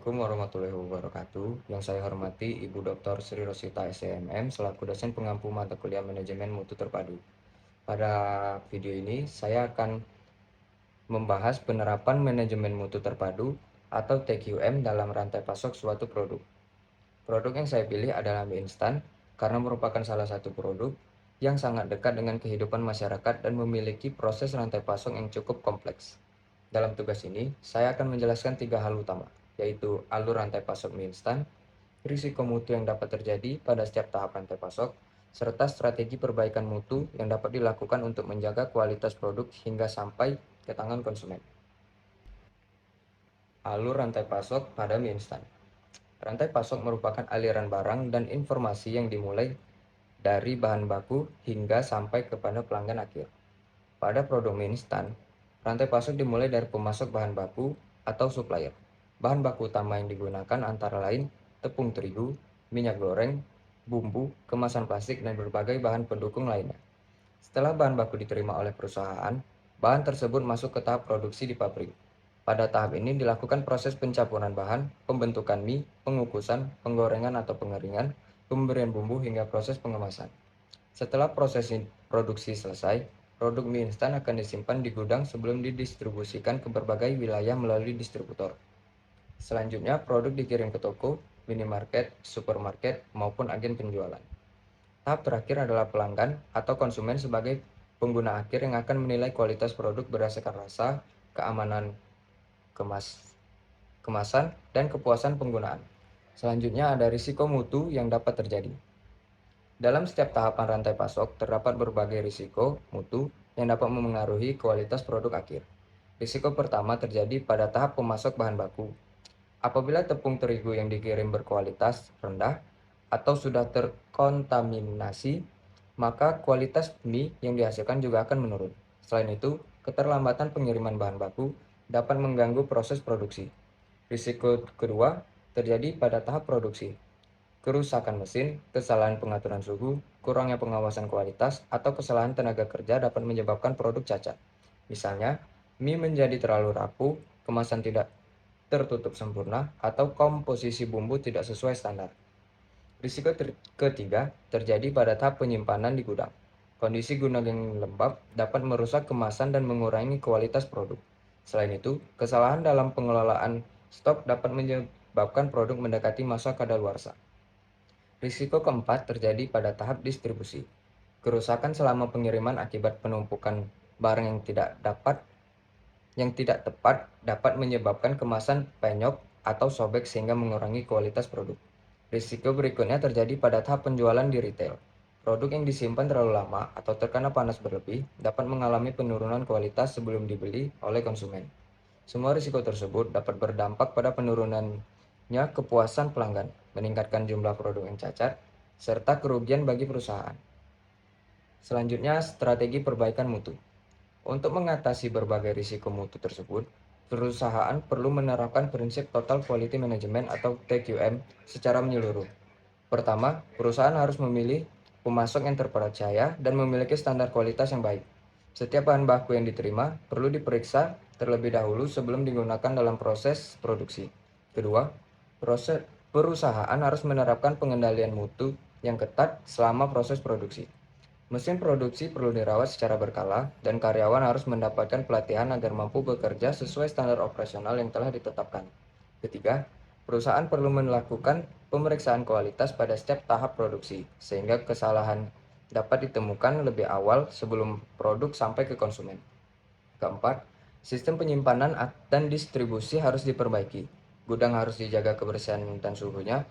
Assalamualaikum warahmatullahi wabarakatuh. Yang saya hormati Ibu Dr. Sri Rosita SMM selaku dosen pengampu mata kuliah manajemen mutu terpadu. Pada video ini saya akan membahas penerapan manajemen mutu terpadu atau TQM dalam rantai pasok suatu produk. Produk yang saya pilih adalah mie instan karena merupakan salah satu produk yang sangat dekat dengan kehidupan masyarakat dan memiliki proses rantai pasok yang cukup kompleks. Dalam tugas ini, saya akan menjelaskan 3 hal utama, yaitu alur rantai pasok mie instan, risiko mutu yang dapat terjadi pada setiap tahap rantai pasok, serta strategi perbaikan mutu yang dapat dilakukan untuk menjaga kualitas produk hingga sampai ke tangan konsumen. Alur rantai pasok pada mie instan. Rantai pasok merupakan aliran barang dan informasi yang dimulai dari bahan baku hingga sampai kepada pelanggan akhir. Pada produk mie instan, rantai pasok dimulai dari pemasok bahan baku atau supplier. Bahan baku utama yang digunakan antara lain tepung terigu, minyak goreng, bumbu, kemasan plastik, dan berbagai bahan pendukung lainnya. Setelah bahan baku diterima oleh perusahaan, bahan tersebut masuk ke tahap produksi di pabrik. Pada tahap ini dilakukan proses pencampuran bahan, pembentukan mie, pengukusan, penggorengan atau pengeringan, pemberian bumbu hingga proses pengemasan. Setelah proses produksi selesai, produk mie instan akan disimpan di gudang sebelum didistribusikan ke berbagai wilayah melalui distributor. Selanjutnya, produk dikirim ke toko, minimarket, supermarket, maupun agen penjualan. Tahap terakhir adalah pelanggan atau konsumen sebagai pengguna akhir yang akan menilai kualitas produk berdasarkan rasa, keamanan kemasan, dan kepuasan penggunaan. Selanjutnya ada risiko mutu yang dapat terjadi. Dalam setiap tahapan rantai pasok, terdapat berbagai risiko mutu yang dapat memengaruhi kualitas produk akhir. Risiko pertama terjadi pada tahap pemasok bahan baku. Apabila tepung terigu yang dikirim berkualitas rendah atau sudah terkontaminasi, maka kualitas mie yang dihasilkan juga akan menurun. Selain itu, keterlambatan pengiriman bahan baku dapat mengganggu proses produksi. Risiko kedua terjadi pada tahap produksi. Kerusakan mesin, kesalahan pengaturan suhu, kurangnya pengawasan kualitas, atau kesalahan tenaga kerja dapat menyebabkan produk cacat. Misalnya, mie menjadi terlalu rapuh, kemasan tidak tertutup sempurna, atau komposisi bumbu tidak sesuai standar. Risiko ketiga terjadi pada tahap penyimpanan di gudang. Kondisi gudang yang lembab dapat merusak kemasan dan mengurangi kualitas produk. Selain itu, kesalahan dalam pengelolaan stok dapat menyebabkan produk mendekati masa kadaluarsa. Risiko keempat terjadi pada tahap distribusi. Kerusakan selama pengiriman akibat penumpukan barang yang tidak tepat dapat menyebabkan kemasan penyok atau sobek sehingga mengurangi kualitas produk. Risiko berikutnya terjadi pada tahap penjualan di retail. Produk yang disimpan terlalu lama atau terkena panas berlebih dapat mengalami penurunan kualitas sebelum dibeli oleh konsumen. Semua risiko tersebut dapat berdampak pada penurunannya kepuasan pelanggan, meningkatkan jumlah produk yang cacat, serta kerugian bagi perusahaan. Selanjutnya, strategi perbaikan mutu. Untuk mengatasi berbagai risiko mutu tersebut, perusahaan perlu menerapkan prinsip Total Quality Management atau TQM secara menyeluruh. Pertama, perusahaan harus memilih pemasok yang terpercaya dan memiliki standar kualitas yang baik. Setiap bahan baku yang diterima perlu diperiksa terlebih dahulu sebelum digunakan dalam proses produksi. Kedua, perusahaan harus menerapkan pengendalian mutu yang ketat selama proses produksi. Mesin produksi perlu dirawat secara berkala dan karyawan harus mendapatkan pelatihan agar mampu bekerja sesuai standar operasional yang telah ditetapkan. Ketiga, perusahaan perlu melakukan pemeriksaan kualitas pada setiap tahap produksi sehingga kesalahan dapat ditemukan lebih awal sebelum produk sampai ke konsumen. Keempat, sistem penyimpanan dan distribusi harus diperbaiki. Gudang harus dijaga kebersihan dan suhunya,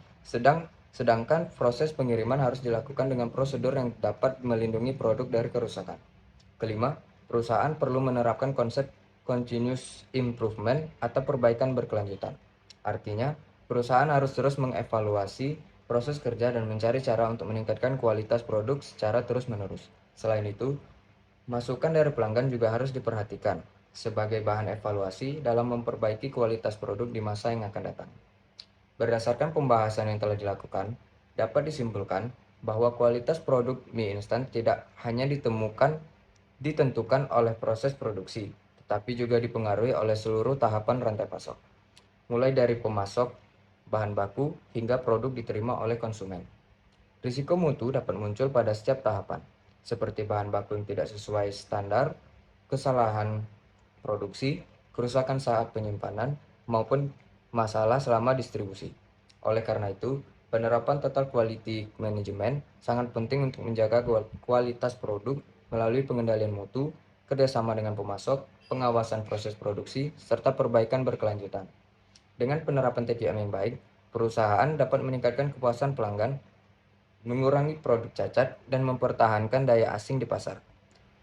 sedangkan proses pengiriman harus dilakukan dengan prosedur yang dapat melindungi produk dari kerusakan. Kelima, perusahaan perlu menerapkan konsep continuous improvement atau perbaikan berkelanjutan. Artinya, perusahaan harus terus mengevaluasi proses kerja dan mencari cara untuk meningkatkan kualitas produk secara terus-menerus. Selain itu, masukan dari pelanggan juga harus diperhatikan sebagai bahan evaluasi dalam memperbaiki kualitas produk di masa yang akan datang. Berdasarkan pembahasan yang telah dilakukan, dapat disimpulkan bahwa kualitas produk mie instan tidak hanya ditentukan oleh proses produksi, tetapi juga dipengaruhi oleh seluruh tahapan rantai pasok. mulai dari pemasok, bahan baku, hingga produk diterima oleh konsumen. Risiko mutu dapat muncul pada setiap tahapan, seperti bahan baku yang tidak sesuai standar, kesalahan produksi, kerusakan saat penyimpanan, maupun masalah selama distribusi. Oleh karena itu, penerapan Total Quality Management sangat penting untuk menjaga kualitas produk melalui pengendalian mutu, kerjasama dengan pemasok, pengawasan proses produksi, serta perbaikan berkelanjutan. Dengan penerapan TQM yang baik, perusahaan dapat meningkatkan kepuasan pelanggan, mengurangi produk cacat, dan mempertahankan daya asing di pasar.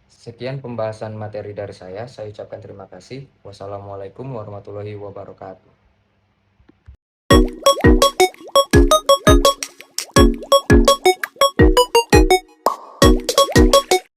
Sekian pembahasan materi dari saya ucapkan terima kasih. Wassalamualaikum warahmatullahi wabarakatuh.